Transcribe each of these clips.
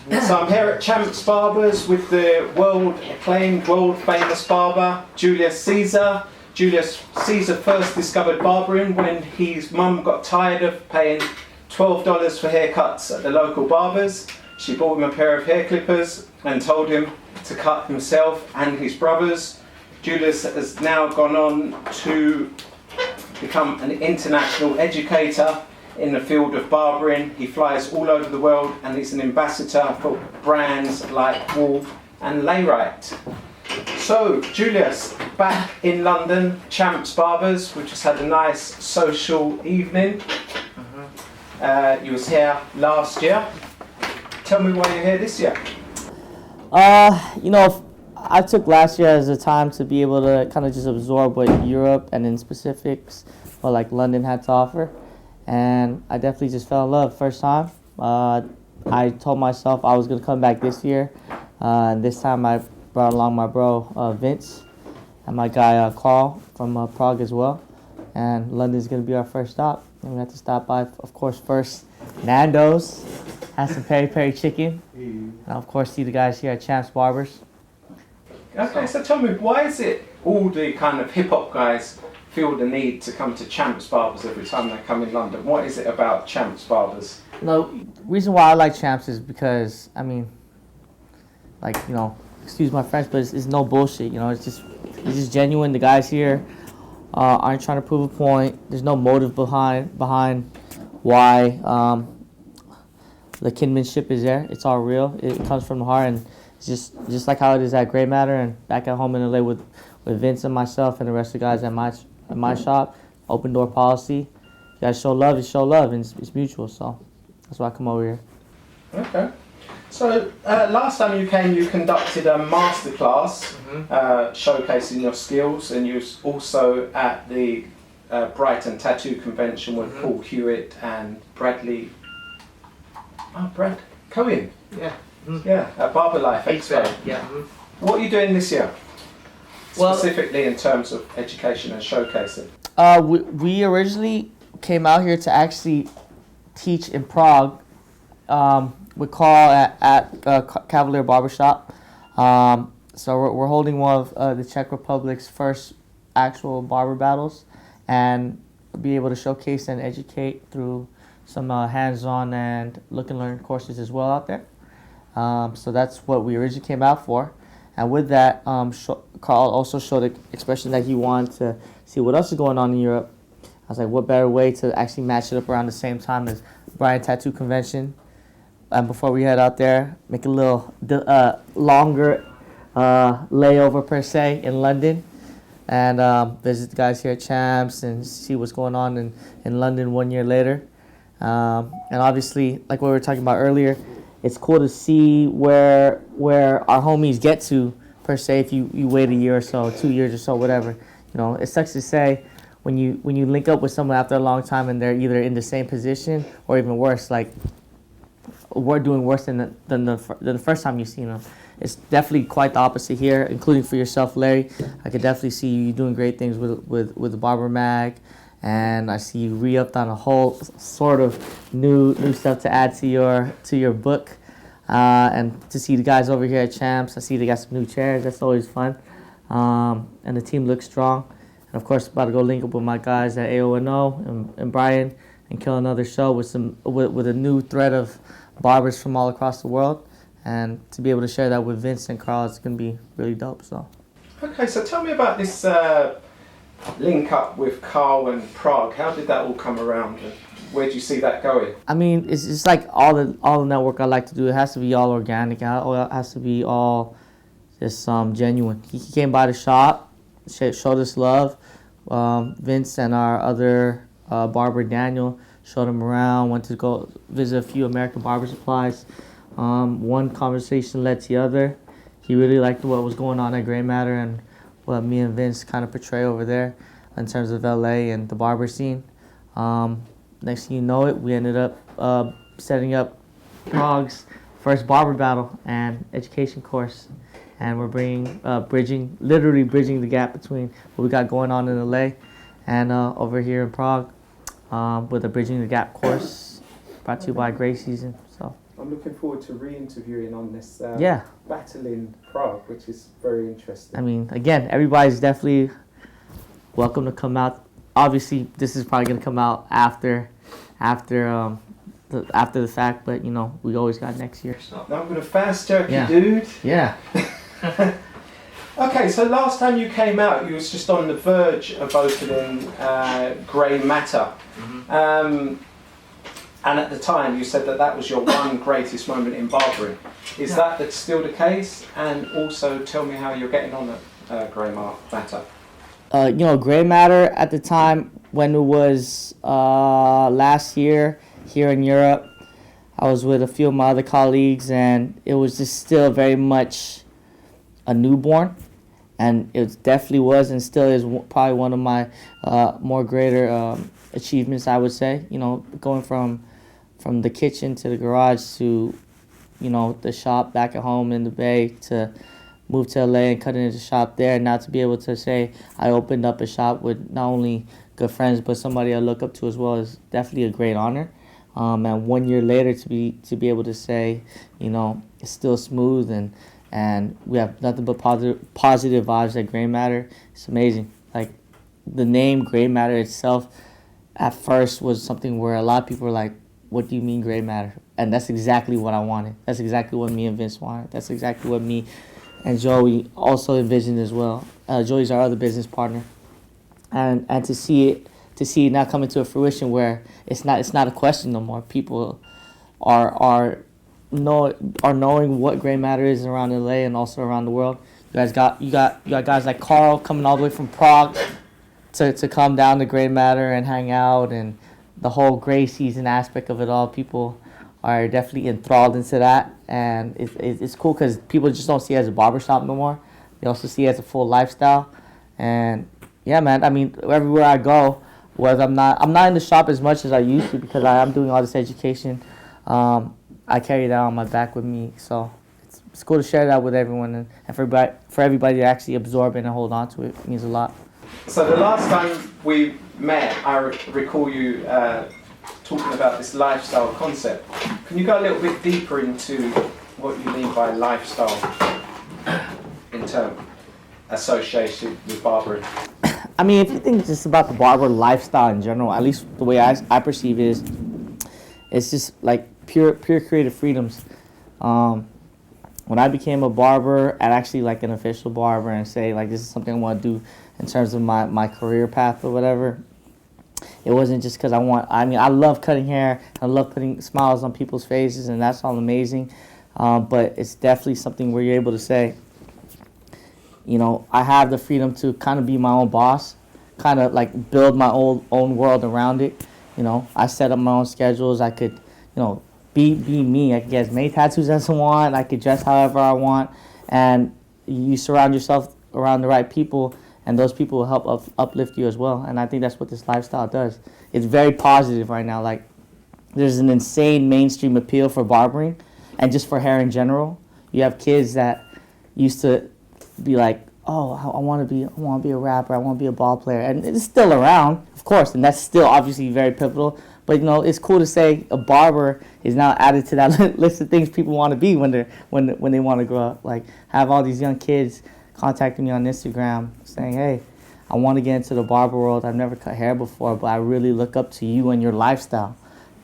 So I'm here at Champs Barbers with the world acclaimed, world famous barber, Julius Cvesar. Julius Cvesar first discovered barbering when his mum got tired of paying $12 for haircuts at the local barbers. She bought him a pair of hair clippers and told him to cut himself and his brothers. Julius has now gone on to become an international educator in the field of barbering. He flies all over the world and he's an ambassador for brands like Wool and Layrite. So, Julius, back in London, Champs Barbers. We've just had a nice social evening. You was here last year. Tell me why you're here this year. I took last year as a time to be able to kind of just absorb what Europe and in specifics what like London had to offer. And I definitely just fell in love first time. I told myself I was going to come back this year. And this time I brought along my bro, Vince, and my guy, Carl, from Prague as well. And London's going to be our first stop. And we have to stop by, of course, first Nando's, have some peri-peri chicken, and of course see the guys here at Champs Barbers. Okay, so tell me, why is it all the kind of hip-hop guys feel the need to come to Champs Barbers every time they come in London? What is it about Champs Barbers? The reason why I like Champs is because, excuse my French, but it's no bullshit, it's just genuine. The guys here aren't trying to prove a point. There's no motive behind why the kinship is there. It's all real. It comes from the heart, and it's just like how it is at Grey Matter and back at home in LA with Vince and myself and the rest of the guys at my shop. Open door policy. You guys show love, and it's mutual. So that's why I come over here. Okay. So last time you came, you conducted a masterclass showcasing your skills, and you was also at the Brighton Tattoo Convention with Paul Hewitt and Brad Cohen. Yeah. Yeah, at Barber Life Expo. Yeah. What are you doing this year? Specifically in terms of education and showcasing. We originally came out here to actually teach in Prague. We call at Cavalier Barbershop. So we're holding one of the Czech Republic's first actual barber battles, and be able to showcase and educate through some hands-on and look and learn courses as well out there. So that's what we originally came out for. And with that, Carl also showed the expression that he wanted to see what else is going on in Europe. I was like, what better way to actually match it up around the same time as Brighton Tattoo Convention? And before we head out there, make a little longer layover per se in London, and visit the guys here at Champs and see what's going on in London 1 year later. And obviously, like what we were talking about earlier, it's cool to see where our homies get to per se if you wait a year or so, 2 years or so, whatever. It sucks to say when you link up with someone after a long time and they're either in the same position or even worse, like we're doing worse than the first time you seen them. It's definitely quite the opposite here, including for yourself, Larry. I could definitely see you doing great things with the Barber Mag, and I see you re-upped on a whole sort of new stuff to add to your book. And to see the guys over here at Champs, I see they got some new chairs. That's always fun. And the team looks strong. And of course, about to go link up with my guys at AONO and Brian and kill another show with a new thread of barbers from all across the world. And to be able to share that with Vince and Carl, it's going to be really dope. So. Okay, so tell me about this link up with Carl and Prague. How did that all come around? And where do you see that going? It's just like all the network I like to do. It has to be all organic. It has to be all just genuine. He came by the shop, showed us love. Vince and our other barber Daniel showed him around. Went to go visit a few American barber supplies. One conversation led to the other. He really liked what was going on at Grey Matter and what me and Vince kind of portray over there in terms of LA and the barber scene. Next thing you know it, we ended up setting up Prague's first barber battle and education course. And we're bridging the gap between what we got going on in LA and over here in Prague with a Bridging the Gap course brought to you by Gray Season. So. I'm looking forward to re-interviewing on this Yeah. battle in Prague, which is very interesting. I mean, again, everybody's definitely welcome to come out. Obviously, this is probably gonna come out after the fact, but you know, we always got next year. So. Now I'm gonna fast jerky, Yeah. dude. Yeah. Okay, so last time you came out, you was just on the verge of opening Grey Matter. And at the time, you said that was your one greatest moment in barbering. Is that still the case? And also, tell me how you're getting on at Grey Matter. You know, Grey Matter at the time when it was last year here in Europe, I was with a few of my other colleagues, and it was just still very much a newborn, and it definitely was and still is probably one of my more greater achievements, I would say. You know, going from the kitchen to the garage to, you know, the shop back at home in the Bay, to move to LA and cut into the shop there, and now to be able to say I opened up a shop with not only good friends but somebody I look up to as well is definitely a great honor. And 1 year later to be able to say, you know, it's still smooth and we have nothing but positive vibes at Grey Matter. It's amazing. Like, the name Grey Matter itself at first was something where a lot of people were like, what do you mean Grey Matter? And that's exactly what I wanted. That's exactly what me and Vince wanted. That's exactly what me and Joey also envisioned as well. Joey's our other business partner. And to see it now coming to a fruition where it's not a question no more. People are knowing what Grey Matter is around LA and also around the world. You got guys like Carl coming all the way from Prague to come down to Grey Matter and hang out, and the whole gray season aspect of it all. People are definitely enthralled into that, and it's cool because people just don't see it as a barbershop no more. They also see it as a full lifestyle. And yeah, man, I mean, everywhere I go, whether I'm not in the shop as much as I used to because I'm doing all this education, I carry that on my back with me. So it's cool to share that with everyone, and for everybody to actually absorb it and hold on to it means a lot. So the last time we met, I recall you talking about this lifestyle concept. Can you go a little bit deeper into what you mean by lifestyle in terms associated with barbering? I mean, if you think just about the barber lifestyle in general, at least the way I perceive it is, it's just like pure creative freedoms. When I became a barber, at actually like an official barber, and say like this is something I want to do in terms of my career path or whatever, it wasn't just because I love cutting hair, I love putting smiles on people's faces, and that's all amazing. But it's definitely something where you're able to say, you know, I have the freedom to kind of be my own boss, kind of like build my own world around it. You know, I set up my own schedules. I could, you know, be me. I could get as many tattoos as I want. I could dress however I want. And you surround yourself around the right people, and those people will help uplift you as well. And I think that's what this lifestyle does. It's very positive right now. Like, there's an insane mainstream appeal for barbering and just for hair in general. You have kids that used to be like, oh, I want to be a rapper, I want to be a ball player, and it's still around, of course, and that's still obviously very pivotal. But you know, it's cool to say a barber is now added to that list of things people want to be when they want to grow up. Like, have all these young kids contacting me on Instagram saying, hey, I want to get into the barber world. I've never cut hair before, but I really look up to you and your lifestyle,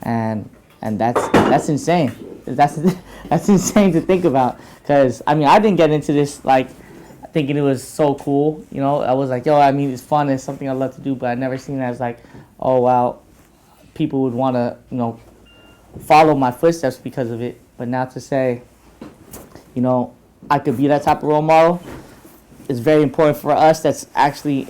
and that's insane. That's insane to think about, because I mean, I didn't get into this like thinking it was so cool, you know. I was like, yo, I mean, it's fun, it's something I love to do, but I never seen it as like, oh wow, people would want to, you know, follow my footsteps because of it. But now to say, you know, I could be that type of role model is very important for us that's actually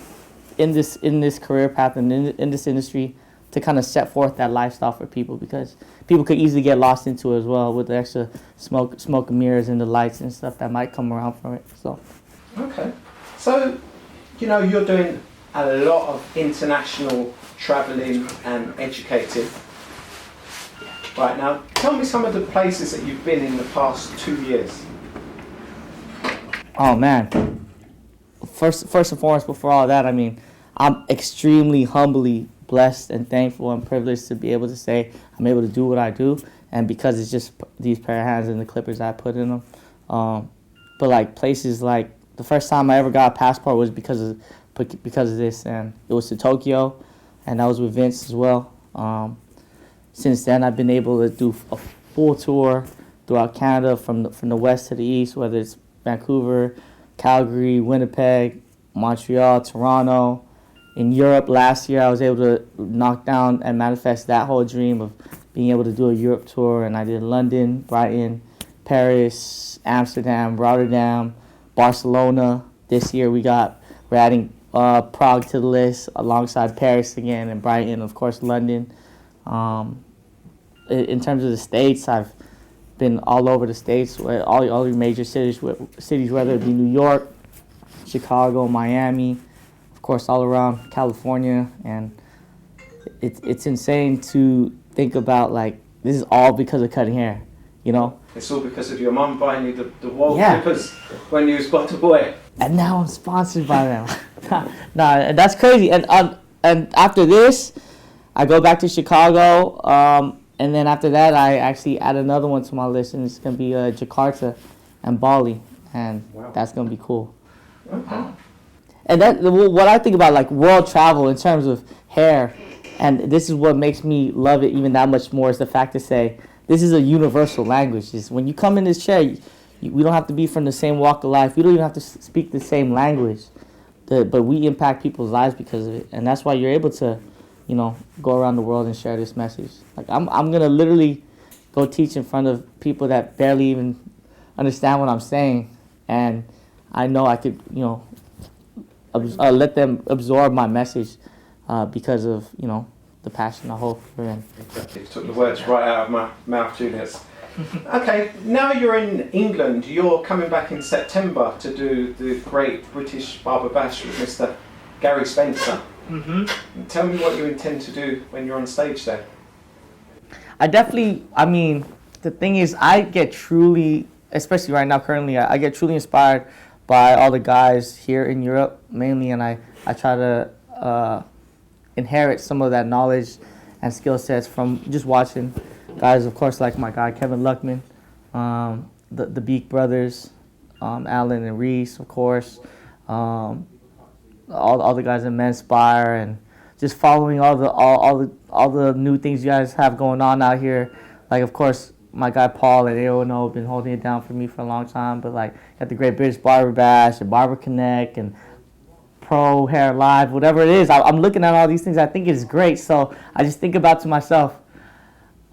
in this career path and in this industry, to kind of set forth that lifestyle for people, because people could easily get lost into it as well with the extra smoke and mirrors and the lights and stuff that might come around from it. So. Okay. So, you know, you're doing a lot of international traveling and educating right now. Tell me some of the places that you've been in the past 2 years. Oh man. First and foremost, before all that, I mean, I'm extremely humbly blessed and thankful and privileged to be able to say I'm able to do what I do, and because it's just these pair of hands and the clippers I put in them. But like places like the first time I ever got a passport was because of this, and it was to Tokyo, and that was with Vince as well. Since then, I've been able to do a full tour throughout Canada from the west to the east, whether it's Vancouver, Calgary, Winnipeg, Montreal, Toronto. In Europe last year, I was able to knock down and manifest that whole dream of being able to do a Europe tour, and I did London, Brighton, Paris, Amsterdam, Rotterdam, Barcelona. This year we're adding Prague to the list alongside Paris again, and Brighton, of course, London. In terms of the States, I've been all over the States, where all the major cities, whether it be New York, Chicago, Miami, of course, all around California, and it's insane to think about, like, this is all because of cutting hair, you know? It's all because of your mum buying you the wall Yeah. clippers when you was but a boy. And now I'm sponsored by them. Nah, that's crazy. And after this, I go back to Chicago, and then after that, I actually add another one to my list, and it's gonna be Jakarta and Bali, and Wow. that's gonna be cool. Okay. And what I think about, like, world travel in terms of hair, and this is what makes me love it even that much more, is the fact to say this is a universal language. Is when you come in this chair, we don't have to be from the same walk of life. We don't even have to speak the same language, but we impact people's lives because of it, and that's why you're able to, go around the world and share this message. Like I'm gonna literally go teach in front of people that barely even understand what I'm saying, and I know I could, let them absorb my message because of, the passion I hold for them. Exactly. You took the words right out of my mouth, Julius. Okay, now you're in England. You're coming back in September to do the Great British Barber Bash with Mr. Gary Spencer. Mm-hmm. Tell me what you intend to do when you're on stage there. The thing is, I get truly, especially right now currently, I get truly inspired by all the guys here in Europe mainly, and I try to inherit some of that knowledge and skill sets from just watching guys, of course, like my guy Kevin Luckman, the Beak brothers, Alan and Reese, of course, all the guys in Menspire, and just following all the new things you guys have going on out here. Like, of course, my guy Paul at AONO have been holding it down for me for a long time, but like at the Great British Barber Bash and Barber Connect and Pro Hair Live, whatever it is, I'm looking at all these things. I think it's great. So I just think about to myself,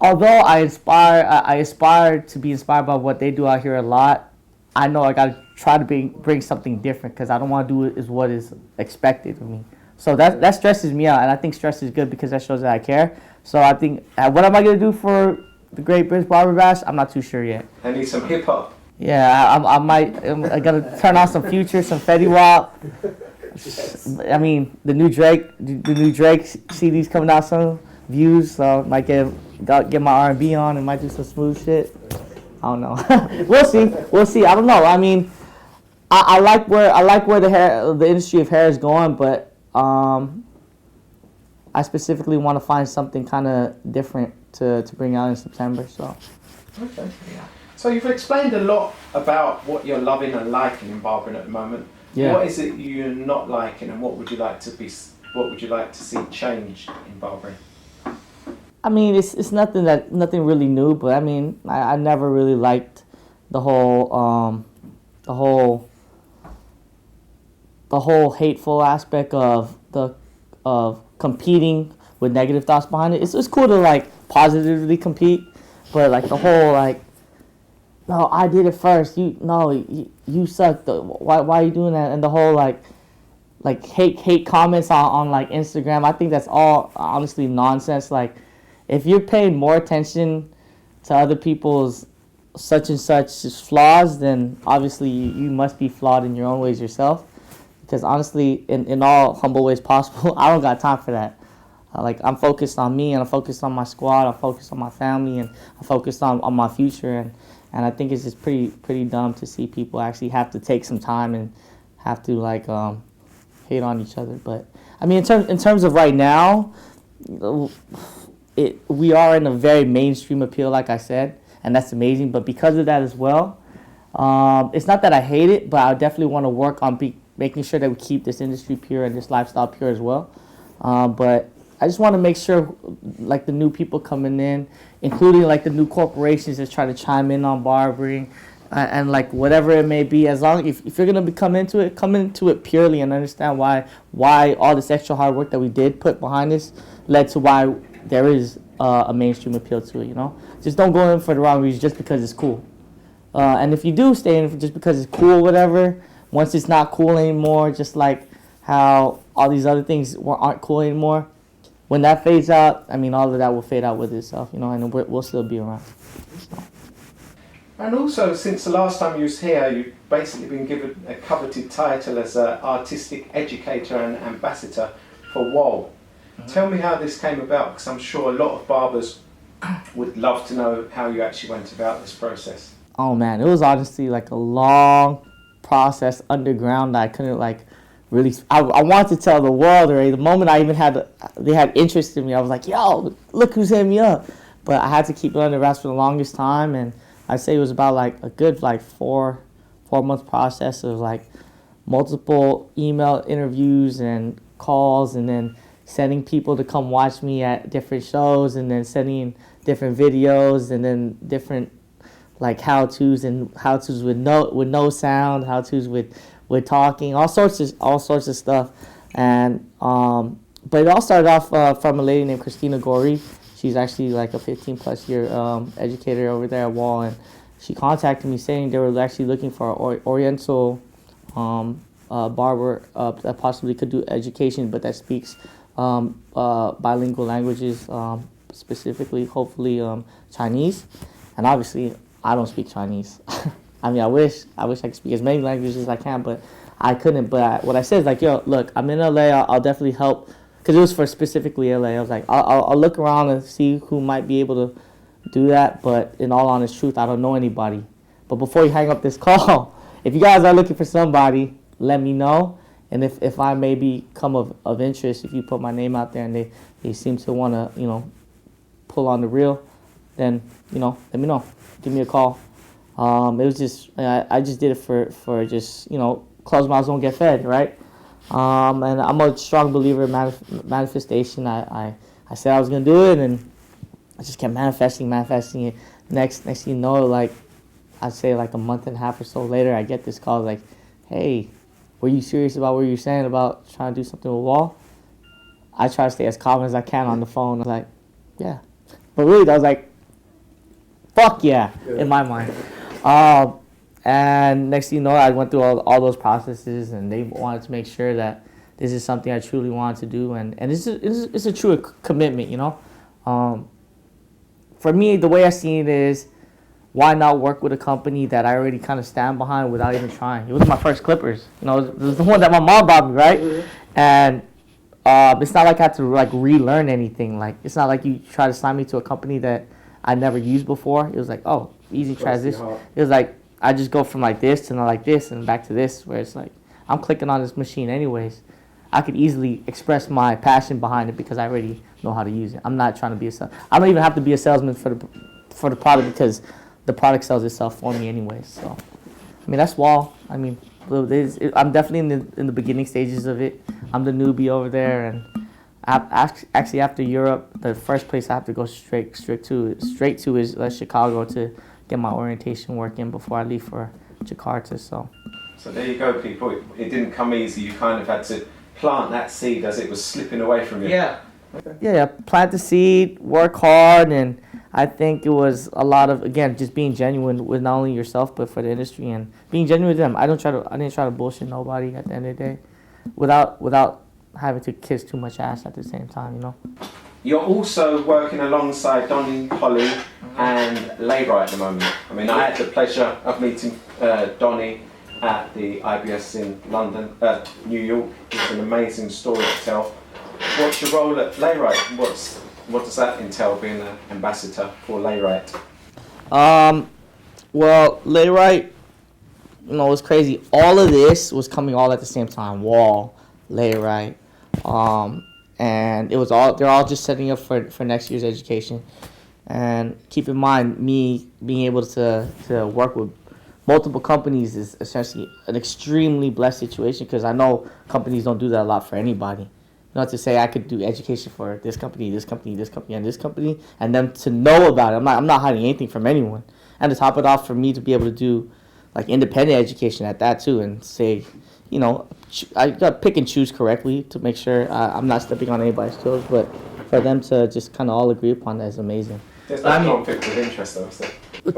although I aspire to be inspired by what they do out here a lot, I know I got to try to bring something different, because I don't want to do it is what is expected of me. So that stresses me out, and I think stress is good because that shows that I care. So I think, what am I going to do for the Great British Barber Bash? I'm not too sure yet. I need some hip hop. Yeah, I got to turn on some Future, some Fetty Wap. I mean, the new Drake CD's coming out soon. Views, so might get my R&B on and might do some smooth shit. I don't know. We'll see. I don't know. I mean, I like where the industry of hair is going, but I specifically want to find something kind of different to bring out in September. So. Okay. So you've explained a lot about what you're loving and liking in barbering at the moment. Yeah. What is it you're not liking, and what would you like to see change in barbering? I mean, it's nothing really new, but I mean, I never really liked the whole hateful aspect of competing with negative thoughts behind it. It's cool to like positively compete, but like the whole like, no, I did it first. You suck. Why are you doing that? And the whole like hate comments on like Instagram. I think that's all honestly nonsense. Like, if you're paying more attention to other people's such and such flaws, then obviously you must be flawed in your own ways yourself. Because honestly, in all humble ways possible, I don't got time for that. I'm focused on me, and I'm focused on my squad. I'm focused on my family, and I'm focused on my future. And I think it's just pretty dumb to see people actually have to take some time and have to hate on each other. But I mean, in terms of right now, we are in a very mainstream appeal, like I said, and that's amazing. But because of that as well, it's not that I hate it, but I definitely want to work on making sure that we keep this industry pure and this lifestyle pure as well. But I just want to make sure, like the new people coming in, including like the new corporations that try to chime in on barbering, and like whatever it may be, as long if you're gonna come into it purely and understand why all this extra hard work that we did put behind this led to why there is a mainstream appeal to it. You know, just don't go in for the wrong reason just because it's cool. And if you do stay in just because it's cool, whatever, once it's not cool anymore, just like how all these other things aren't cool anymore, when that fades out, I mean, all of that will fade out with itself, you know, and we'll still be around. So. And also, since the last time you was here, you've basically been given a coveted title as an artistic educator and ambassador for WOL. Mm-hmm. Tell me how this came about, because I'm sure a lot of barbers would love to know how you actually went about this process. Oh man, it was honestly like a long process underground that I couldn't like really. I wanted to tell the world already. The moment I even they had interest in me, I was like, yo, look who's hitting me up. But I had to keep it under wraps for the longest time, and I'd say it was about like a good like 4-month process of like multiple email interviews and calls, and then sending people to come watch me at different shows, and then sending different videos, and then different like how-tos with no sound, how-tos with talking, all sorts of stuff. And but it all started off from a lady named Christina Gorey. She's actually like a 15+ year educator over there at WOL, and she contacted me saying they were actually looking for an Oriental barber that possibly could do education, but that speaks bilingual languages, specifically, hopefully Chinese. And obviously, I don't speak Chinese. I mean, I wish I could speak as many languages as I can, but I couldn't. But what I said is like, yo, look, I'm in LA. I'll definitely help. Because it was for specifically LA. I was like, I'll look around and see who might be able to do that. But in all honest truth, I don't know anybody. But before you hang up this call, if you guys are looking for somebody, let me know. And if I may become of interest, if you put my name out there and they seem to want to, you know, pull on the reel, then, you know, let me know. Give me a call. It was just, I just did it for just, you know, closed mouths don't get fed, right? And I'm a strong believer in manifestation. I said I was gonna do it, and I just kept manifesting it. Next thing you know, like I'd say like a month and a half or so later, I get this call like, "Hey, were you serious about what you're saying about trying to do something with WOL?" I try to stay as calm as I can on the phone. I was like, "Yeah," but really, I was like, "Fuck yeah," in my mind. And next thing you know, I went through all those processes, and they wanted to make sure that this is something I truly wanted to do, and it's a true commitment, you know. For me, the way I see it is, why not work with a company that I already kind of stand behind without even trying? It was my first clippers, you know. It was the one that my mom bought me, right? Mm-hmm. And it's not like I had to like relearn anything. Like it's not like you try to sign me to a company that I never used before. It was like, oh, easy transition. It was like I just go from like this to not like this and back to this, where it's like I'm clicking on this machine anyways. I could easily express my passion behind it because I already know how to use it. I'm not trying to be I don't even have to be a salesman for the product, because the product sells itself for me anyways. So, I mean, that's WOL. I mean, I'm definitely in the beginning stages of it. I'm the newbie over there, and actually after Europe, the first place I have to go straight to is Chicago to get my orientation work in before I leave for Jakarta. So there you go, people. It didn't come easy. You kind of had to plant that seed as it was slipping away from you. Yeah. Okay. Yeah, plant the seed, work hard, and I think it was a lot of, again, just being genuine with not only yourself but for the industry, and being genuine with them. I didn't try to bullshit nobody at the end of the day, without having to kiss too much ass at the same time, you know. You're also working alongside Donnie, Holly, and Layra at the moment. I mean, I had the pleasure of meeting Donnie at the IBS in London, New York. It's an amazing story to tell. What's your role at Layra? What does that entail, being an ambassador for Layra? Well, Layra, you know, it was crazy. All of this was coming all at the same time. WOL, Layra. and they're all just setting up for next year's education. And keep in mind, me being able to work with multiple companies is essentially an extremely blessed situation, because I know companies don't do that a lot for anybody. Not to say I could do education for this company, this company, this company, and this company, and them to know about it. I'm not hiding anything from anyone. And to top it off, for me to be able to do like independent education at that too, and say, you know, I got to pick and choose correctly to make sure I'm not stepping on anybody's toes. But for them to just kind of all agree upon that is amazing. There's no conflict of interest, though. So.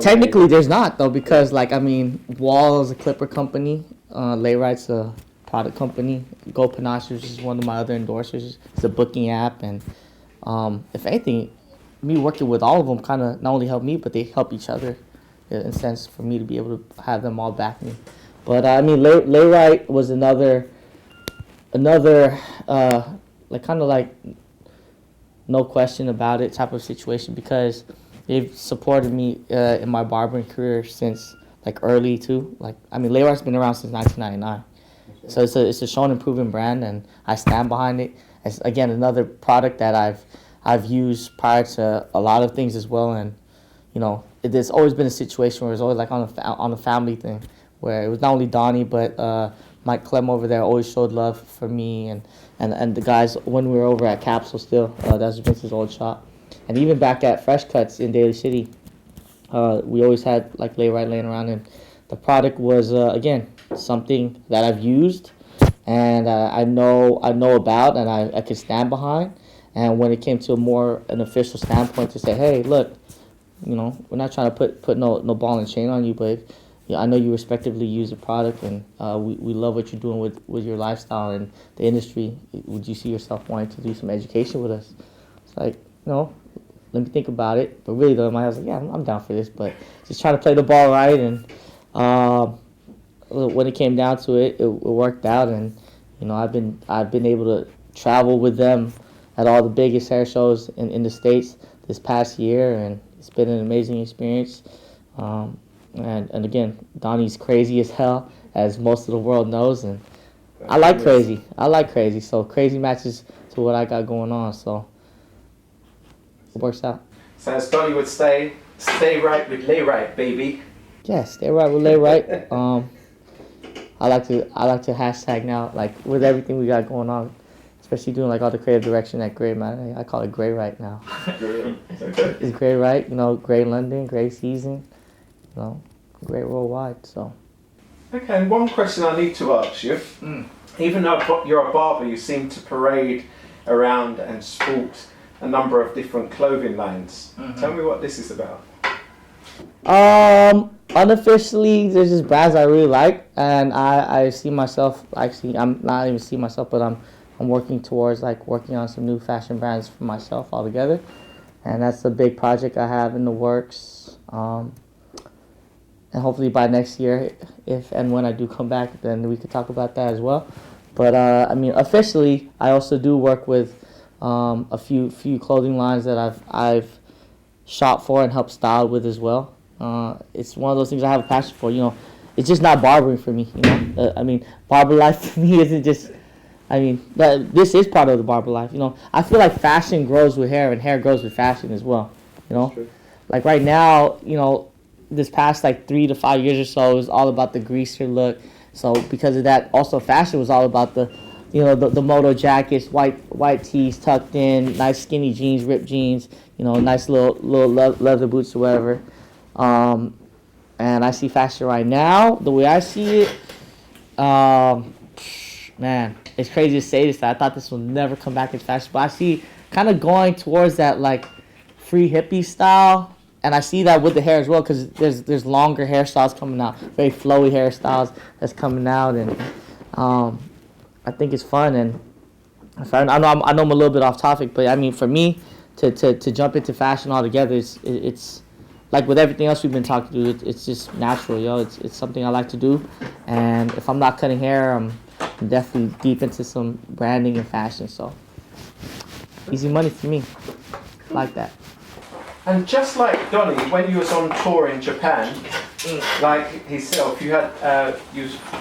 Technically, there's not, though, because, like, I mean, Wall is a clipper company, Layrite's a product company, Go Panache, which is one of my other endorsers, it's a booking app, and if anything, me working with all of them kind of not only help me, but they help each other, in a sense, for me to be able to have them all back me. But, I mean, Layrite was another, like, kind of like, no question about it type of situation, because they've supported me in my barbering career since like early too. Like, I mean, Layrite's been around since 1999, so it's a shown and proven brand, and I stand behind it. It's again another product that I've used prior to a lot of things as well, and you know, there's always been a situation where it's always like on a family thing, where it was not only Donnie but Mike Clem over there always showed love for me, and the guys when we were over at Capsule still, that was Vince's old shop. And even back at Fresh Cuts in Daly City, we always had like Layrite laying around, and the product was again something that I've used and I know about, and I could stand behind. And when it came to an official standpoint to say, hey, look, you know, we're not trying to put no ball and chain on you, but I know you respectively use the product, and we love what you're doing with your lifestyle and the industry. Would you see yourself wanting to do some education with us? It's like, no, let me think about it. But really, though, in my head, I was like, yeah, I'm down for this. But just trying to play the ball right, and when it came down to it, it worked out. And you know, I've been able to travel with them at all the biggest hair shows in the States this past year, and it's been an amazing experience. And again, Donnie's crazy as hell, as most of the world knows, and I like crazy. So crazy matches to what I got going on, so it works out. So as Donnie would stay right with Layrite, baby. Yeah, stay right with Layrite. I like to hashtag now, like with everything we got going on, especially doing like all the creative direction at Gray, man. I call it Gray Right now. It's Gray Right, you know, Gray London, Gray Season. No, great worldwide. So. Okay, and one question I need to ask you. Even though you're a barber, you seem to parade around and sport a number of different clothing lines. Mm-hmm. Tell me what this is about. Unofficially, there's just brands I really like, and I see myself. Actually, I'm not even see myself, but I'm working towards working on some new fashion brands for myself altogether, and that's a big project I have in the works. And hopefully by next year, if and when I do come back, then we could talk about that as well. But I mean, officially, I also do work with a few clothing lines that I've shot for and helped style with as well. It's one of those things I have a passion for. You know, it's just not barbering for me. You know, I mean, barber life for me isn't just. I mean, this is part of the barber life. You know, I feel like fashion grows with hair, and hair grows with fashion as well. You know, like right now, you know. This past 3 to 5 years or so, it was all about the greaser look. So because of that, also fashion was all about the moto jackets, white tees tucked in, nice skinny jeans, ripped jeans, you know, nice little leather boots or whatever. And I see fashion right now, the way I see it, man, it's crazy to say this. I thought this will never come back in fashion, but I see kind of going towards that free hippie style. And I see that with the hair as well, because there's longer hairstyles coming out, very flowy hairstyles that's coming out, and I think it's fun. And I know I'm a little bit off topic, but I mean, for me to jump into fashion altogether, it's like with everything else we've been talking to, it's just natural, yo. It's something I like to do, and if I'm not cutting hair, I'm definitely deep into some branding and fashion. So easy money for me, like that. And just like Donnie, when you was on tour in Japan, like himself, you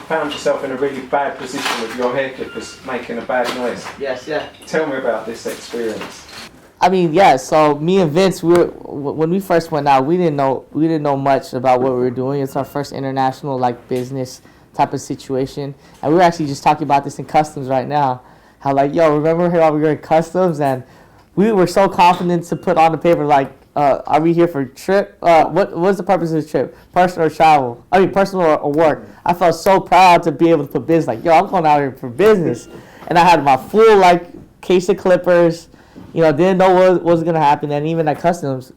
found yourself in a really bad position with your hair clippers making a bad noise. Yes, yeah. Tell me about this experience. I mean, yeah. So me and Vince, when we first went out, we didn't know much about what we were doing. It's our first international like business type of situation, and we were actually just talking about this in customs right now. How like, yo, remember how we were in customs and we were so confident to put on the paper like, are we here for a trip? What's the purpose of the trip? Personal or travel? I mean, personal or work. I felt so proud to be able to put business. Like, yo, I'm going out here for business, and I had my full like case of clippers. You know, didn't know what was gonna happen, and even at customs,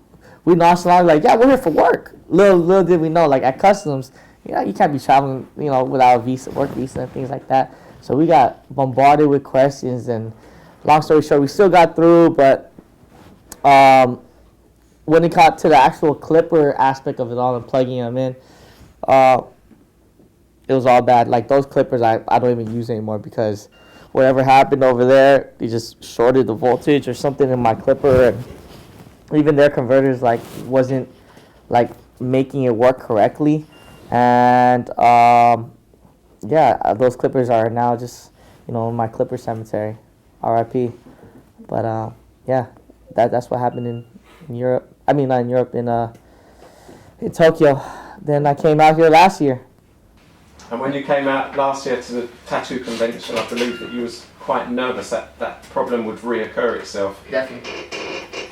we nonchalant like, yeah, we're here for work. Little did we know, like at customs, you know, you can't be traveling, you know, without a visa, work visa, and things like that. So we got bombarded with questions, and long story short, we still got through. But when it got to the actual clipper aspect of it all and plugging them in, it was all bad. Like those clippers, I don't even use anymore because whatever happened over there, they just shorted the voltage or something in my clipper, and even their converters like wasn't like making it work correctly, and yeah, those clippers are now just, you know, in my clipper cemetery, R.I.P. But yeah, that's what happened in Europe. I mean, not in Europe, in Tokyo. Then I came out here last year. And when you came out last year to the tattoo convention, I believe that you was quite nervous that problem would reoccur itself. Definitely.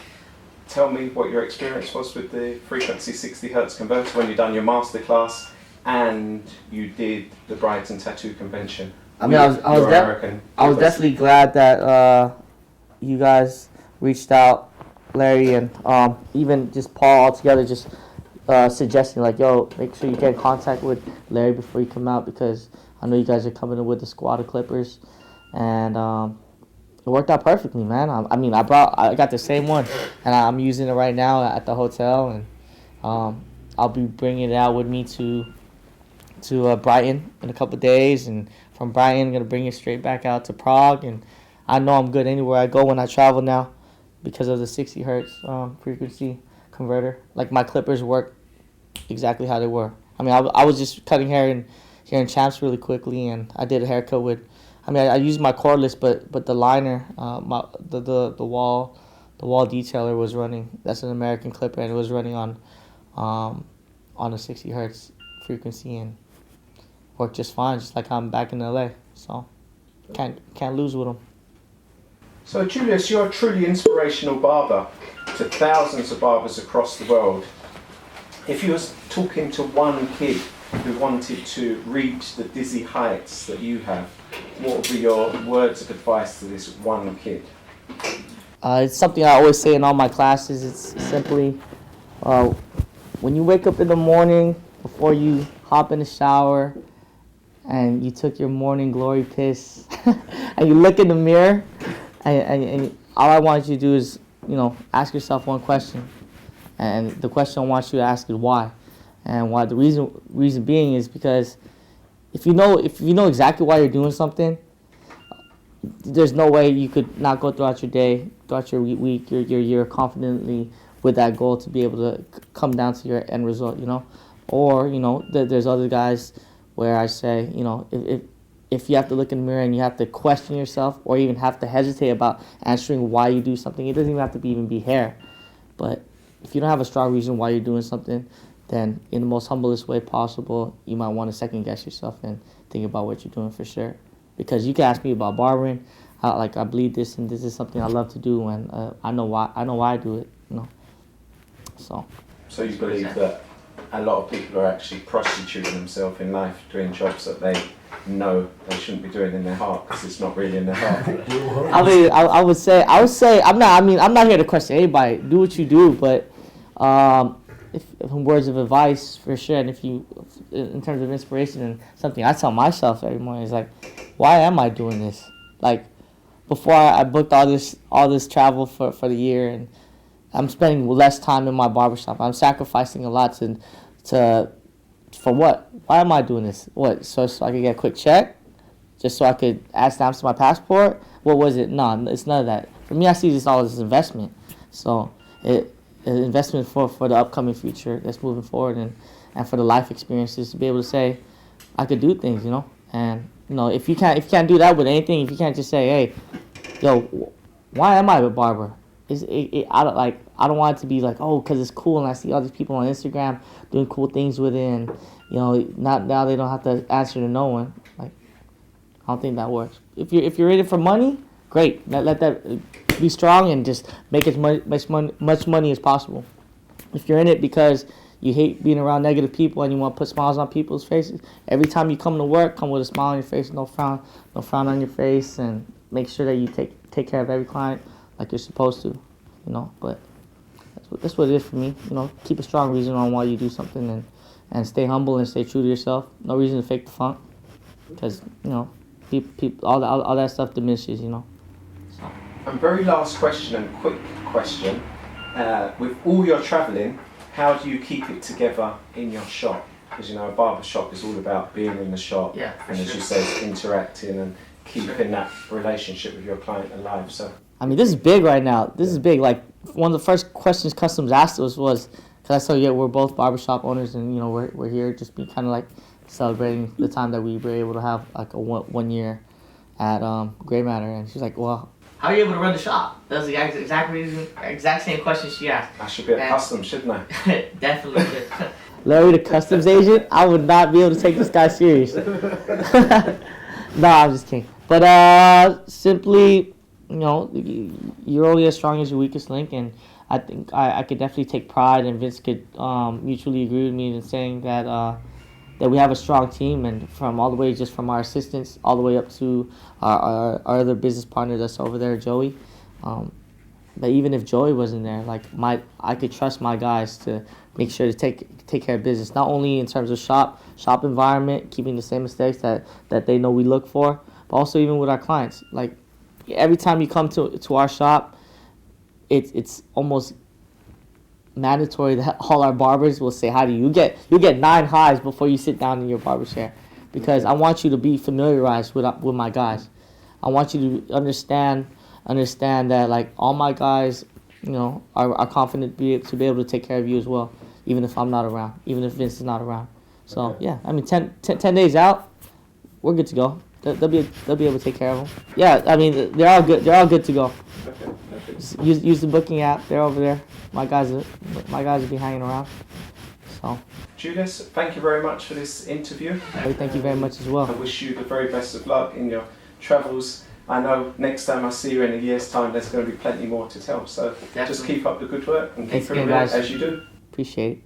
Tell me what your experience was with the frequency 60 Hertz converter when you done your masterclass and you did the Brides and Tattoo convention. I mean, I was definitely glad that you guys reached out, Larry, and even just Paul altogether, just suggesting like, yo, make sure you get in contact with Larry before you come out, because I know you guys are coming in with the squad of clippers, and it worked out perfectly, man. I mean, I got the same one, and I'm using it right now at the hotel, and I'll be bringing it out with me to Brighton in a couple of days, and from Brighton, I'm gonna bring it straight back out to Prague, and I know I'm good anywhere I go when I travel now, because of the 60 hertz frequency converter. Like my clippers work exactly how they were. I mean, I was just cutting hair here in Champs really quickly, and I did a haircut with. I mean, I used my cordless, but the liner, the wall detailer was running. That's an American clipper, and it was running on a 60 hertz frequency, and worked just fine, just like I'm back in LA. So can't lose with them. So Julius, you're a truly inspirational barber to thousands of barbers across the world. If you was talking to one kid who wanted to reach the dizzy heights that you have, what would be your words of advice to this one kid? It's something I always say in all my classes. It's simply, when you wake up in the morning, before you hop in the shower, and you took your morning glory piss, and you look in the mirror, and all I want you to do is, you know, ask yourself one question, and the question I want you to ask is why, and why. The reason being is because if you know exactly why you're doing something, there's no way you could not go throughout your day, throughout your week, your year confidently with that goal to be able to come down to your end result, you know. Or, you know, there's other guys where I say, you know, if you have to look in the mirror and you have to question yourself, or even have to hesitate about answering why you do something, it doesn't even have to be hair. But if you don't have a strong reason why you're doing something, then in the most humblest way possible, you might want to second guess yourself and think about what you're doing for sure. Because you can ask me about barbering, I believe this, and this is something I love to do, and I know why I do it, you know. So you believe that a lot of people are actually prostituting themselves in life, doing jobs that they know they shouldn't be doing in their heart, because it's not really in their heart. I mean, I would say I'm not here to question anybody. Do what you do, but if in words of advice for sure, and if you, in terms of inspiration and something I tell myself every morning is like, why am I doing this? Like, before I booked all this travel for the year, and I'm spending less time in my barbershop. I'm sacrificing a lot for what? Why am I doing this? What? So I could get a quick check? Just so I could add stamps to my passport? What was it? No, it's none of that. For me, I see this all as investment. So an investment for the upcoming future that's moving forward, and and for the life experiences to be able to say, I could do things, you know. And if you can't do that with anything, if you can't just say, hey, yo, why am I a barber? I don't want it to be like, oh, because it's cool and I see all these people on Instagram doing cool things with it, and not now they don't have to answer to no one. Like, I don't think that works. If you're in it for money, great. Let that be strong and just make as much money as possible. If you're in it because you hate being around negative people and you want to put smiles on people's faces, every time you come to work, come with a smile on your face, no frown on your face, and make sure that you take care of every client like you're supposed to, But that's what it is for me. Keep a strong reason on why you do something, and stay humble and stay true to yourself. No reason to fake the funk, because people all that stuff diminishes. So. And very last question, and quick question: with all your travelling, how do you keep it together in your shop? Because a barber shop is all about being in the shop, and as you said, interacting and keeping that relationship with your client alive. So. I mean, this is big right now. This is big. Like, one of the first questions Customs asked us was, because I saw we're both barbershop owners, and we're here just be kind of like celebrating the time that we were able to have like a 1 year at Gray Matter, and she's like, well, how are you able to run the shop? That's the exact same question she asked. I should be at Customs, shouldn't I? Definitely should. Larry, the Customs agent, I would not be able to take this guy serious. No, I'm just kidding. But simply, you're only as strong as your weakest link, and I think I could definitely take pride, and Vince could mutually agree with me in saying that we have a strong team, and from all the way just from our assistants all the way up to our other business partner that's over there, Joey. But even if Joey wasn't there, I could trust my guys to make sure to take care of business, not only in terms of shop environment, keeping the same mistakes that they know we look for, but also even with our clients. Like, every time you come to our shop, it's almost mandatory that all our barbers will say hi to you. You get 9 highs before you sit down in your barber chair, because I want you to be familiarized with my guys. I want you to understand that like all my guys, are confident to be able to take care of you as well, even if I'm not around, even if Vince is not around. So yeah, I mean 10 days out, we're good to go. They'll be able to take care of them. Yeah, I mean they're all good. They're all good to go. Use the booking app. They're over there. My guys will be hanging around. So. Julius, thank you very much for this interview. Thank you very much as well. I wish you the very best of luck in your travels. I know next time I see you in a year's time, there's going to be plenty more to tell. So Definitely. Just keep up the good work and keep it as you do. Appreciate it.